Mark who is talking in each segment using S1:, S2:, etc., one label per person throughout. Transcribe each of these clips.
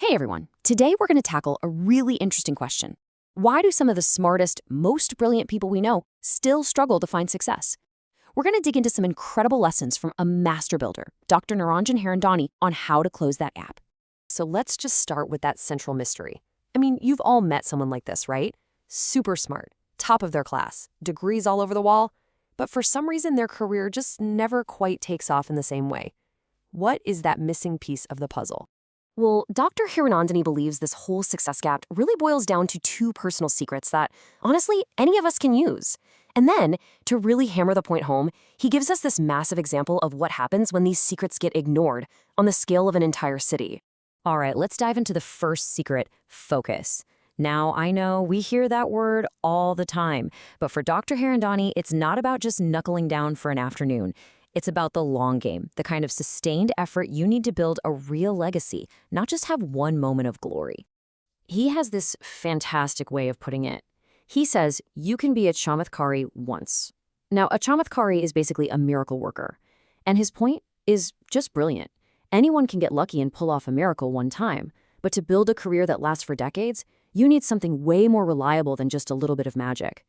S1: Hey everyone, today we're going to tackle a really interesting question. Why do some of the smartest, most brilliant people we know still struggle to find success? We're going to dig into some incredible lessons from a master builder, Dr. Niranjan Harandani, on how to close that gap.
S2: So let's just start with that central mystery. I mean, you've all met someone like this, right? Super smart, top of their class, degrees all over the wall, but for some reason their career just never quite takes off in the same way. What is that missing piece of the puzzle?
S1: Well, Dr. Hiranandani believes this whole success gap really boils down to two personal secrets that, honestly, any of us can use. And then, to really hammer the point home, he gives us this massive example of what happens when these secrets get ignored on the scale of an entire city. All right, let's dive into the first secret, focus. Now, I know we hear that word all the time, but for Dr. Harandani, it's not about just knuckling down for an afternoon. It's about the long game, the kind of sustained effort you need to build a real legacy, not just have one moment of glory. He has this fantastic way of putting it. He says you can be a chamatkari once. Now, a chamatkari is basically a miracle worker. And his point is just brilliant. Anyone can get lucky and pull off a miracle one time. But to build a career that lasts for decades, you need something way more reliable than just a little bit of magic.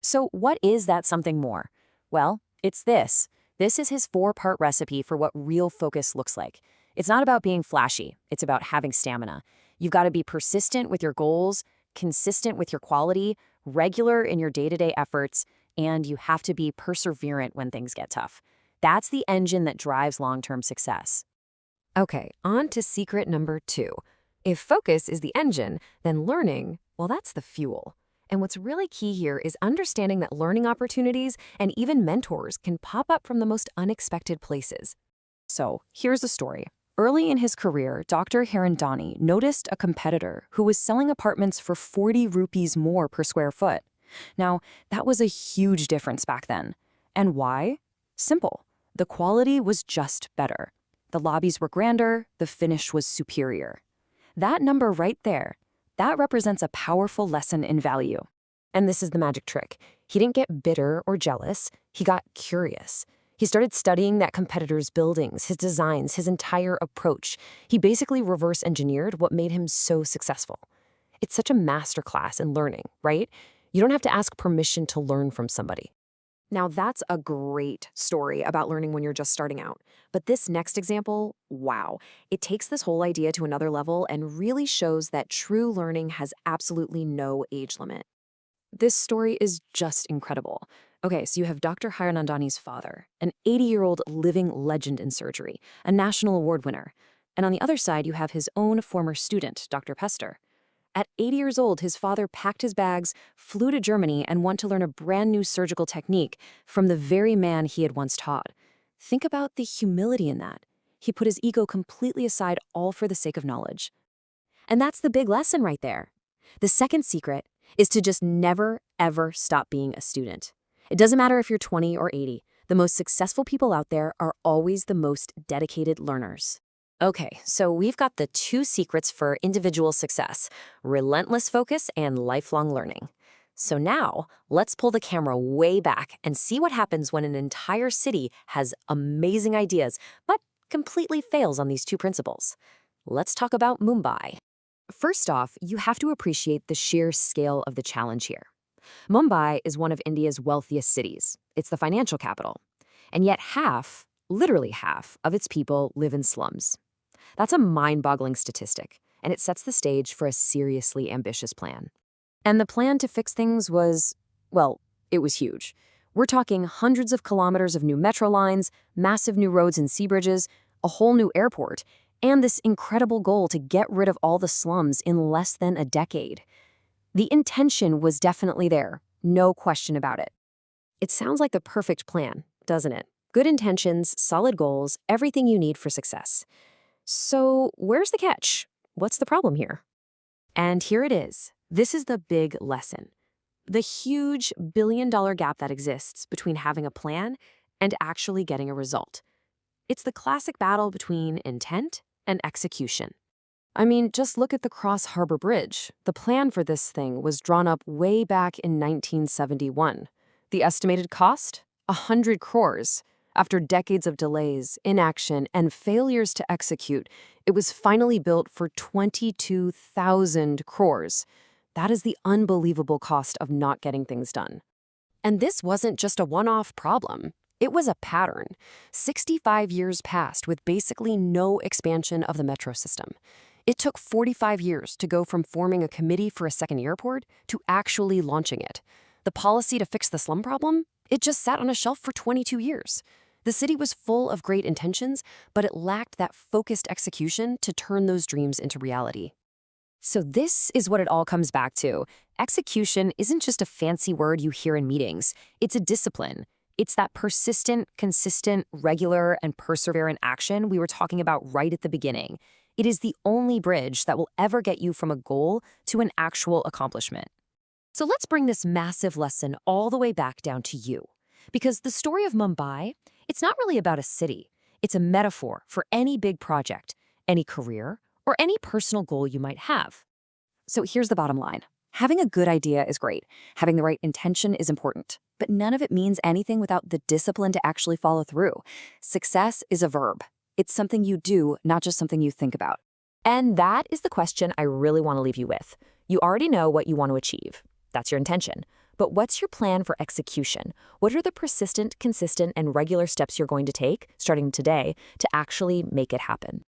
S1: So what is that something more? Well, it's this. This is his 4-part recipe for what real focus looks like. It's not about being flashy. It's about having stamina. You've got to be persistent with your goals, consistent with your quality, regular in your day-to-day efforts, and you have to be perseverant when things get tough. That's the engine that drives long-term success.
S2: Okay, on to secret number 2. If focus is the engine, then learning, well, that's the fuel. And what's really key here is understanding that learning opportunities and even mentors can pop up from the most unexpected places. So here's a story. Early in his career, Dr. Harandani noticed a competitor who was selling apartments for 40 rupees more per square foot. Now, that was a huge difference back then. And why? Simple. The quality was just better. The lobbies were grander, the finish was superior. That number right there, that represents a powerful lesson in value. And this is the magic trick. He didn't get bitter or jealous. He got curious. He started studying that competitor's buildings, his designs, his entire approach. He basically reverse engineered what made him so successful. It's such a masterclass in learning, right? You don't have to ask permission to learn from somebody. Now, that's a great story about learning when you're just starting out. But this next example, wow, it takes this whole idea to another level and really shows that true learning has absolutely no age limit. This story is just incredible. Okay, so you have Dr. Hiranandani's father, an 80-year-old living legend in surgery, a national award winner. And on the other side, you have his own former student, Dr. Pester. At 80 years old, his father packed his bags, flew to Germany, and went to learn a brand new surgical technique from the very man he had once taught. Think about the humility in that. He put his ego completely aside, all for the sake of knowledge. And that's the big lesson right there. The second secret is to just never, ever stop being a student. It doesn't matter if you're 20 or 80. The most successful people out there are always the most dedicated learners. Okay, so we've got the 2 secrets for individual success: relentless focus and lifelong learning. So now, let's pull the camera way back and see what happens when an entire city has amazing ideas, but completely fails on these 2 principles. Let's talk about Mumbai. First off, you have to appreciate the sheer scale of the challenge here. Mumbai is one of India's wealthiest cities. It's the financial capital. And yet half, literally half, of its people live in slums. That's a mind-boggling statistic, and it sets the stage for a seriously ambitious plan. And the plan to fix things was, well, it was huge. We're talking hundreds of kilometers of new metro lines, massive new roads and sea bridges, a whole new airport, and this incredible goal to get rid of all the slums in less than a decade. The intention was definitely there, no question about it. It sounds like the perfect plan, doesn't it? Good intentions, solid goals, everything you need for success. So where's the catch? What's the problem here? And here it is. This is the big lesson. The huge billion-dollar gap that exists between having a plan and actually getting a result. It's the classic battle between intent and execution. I mean, just look at the Cross Harbor Bridge. The plan for this thing was drawn up way back in 1971. The estimated cost? 100 crores.
S1: After decades of delays, inaction, and failures to execute, it was finally built for 22,000 crores. That is the unbelievable cost of not getting things done. And this wasn't just a one-off problem. It was a pattern. 65 years passed with basically no expansion of the metro system. It took 45 years to go from forming a committee for a second airport to actually launching it. The policy to fix the slum problem? It just sat on a shelf for 22 years. The city was full of great intentions, but it lacked that focused execution to turn those dreams into reality.
S2: So this is what it all comes back to. Execution isn't just a fancy word you hear in meetings. It's a discipline. It's that persistent, consistent, regular, and perseverant action we were talking about right at the beginning. It is the only bridge that will ever get you from a goal to an actual accomplishment. So let's bring this massive lesson all the way back down to you. Because the story of Mumbai, it's not really about a city. It's a metaphor for any big project, any career, or any personal goal you might have. So here's the bottom line. Having a good idea is great. Having the right intention is important. But none of it means anything without the discipline to actually follow through. Success is a verb. It's something you do, not just something you think about. And that is the question I really want to leave you with. You already know what you want to achieve. That's your intention. But what's your plan for execution? What are the persistent, consistent, and regular steps you're going to take, starting today, to actually make it happen?